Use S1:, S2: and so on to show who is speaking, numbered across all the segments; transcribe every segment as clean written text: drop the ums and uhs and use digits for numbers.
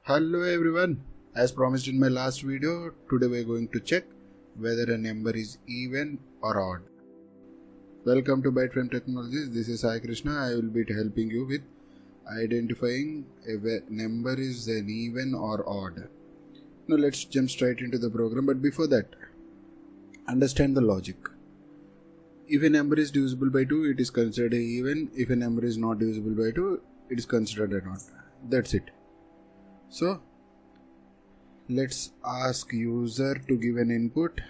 S1: Hello everyone, as promised in my last video, today we are going to check whether a number is even or odd. Welcome to ByteFrame Technologies. This is Sai Krishna. I will be helping you with identifying if a number is an even or odd. Now let's jump straight into the program, but before that, understand the logic. If a number is divisible by 2, it is considered even. If a number is not divisible by 2, it is considered an odd. That's it. So let's ask user to give an input.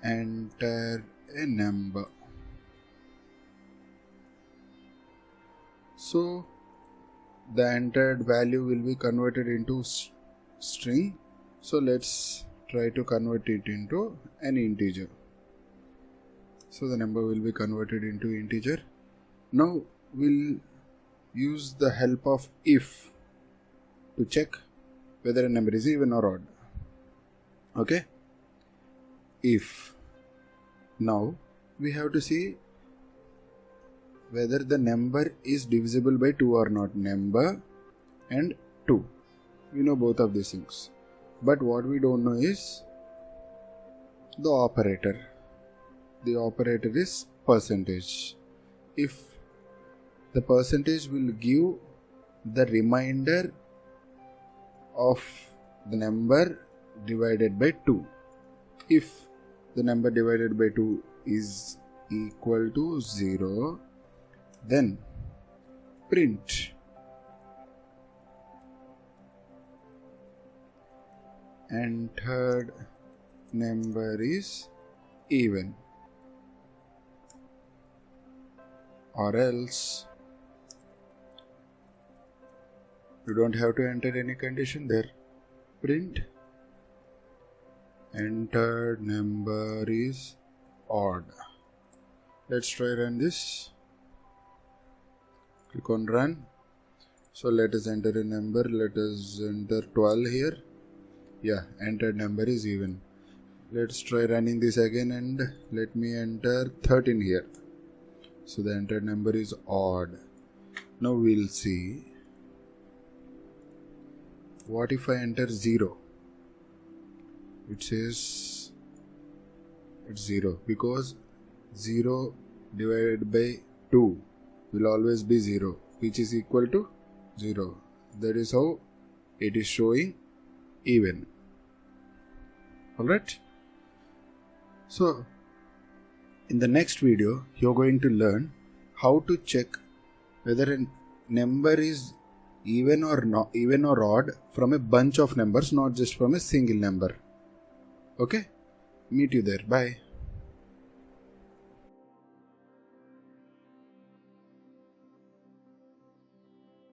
S1: Enter a number. So the entered value will be converted into string. So let's try to convert it into an integer. So the number will be converted into integer. Now we'll use the help of if to check whether a number is even or odd. Okay? If. Now we have to see whether the number is divisible by 2 or not. Number and 2. We know both of these things. But what we don't know is the operator. The operator is percentage. If the percentage will give the remainder of the number divided by 2. If the number divided by 2 is equal to 0, then print entered number is even, or else you don't have to enter any condition there. Print entered number is odd. Let's try run this. Click on run. So let us enter a number. Let us enter 12 here. Yeah, entered number is even. Let's try running this again and let me enter 13 here. So the entered number is odd. Now we'll see. What if I enter 0? It says it's 0 because 0 divided by 2 will always be 0, which is equal to 0. That is how it is showing even. Alright? So in the next video you're going to learn how to check whether a number is even or odd from a bunch of numbers, not just from a single number. Okay? Meet you there. Bye.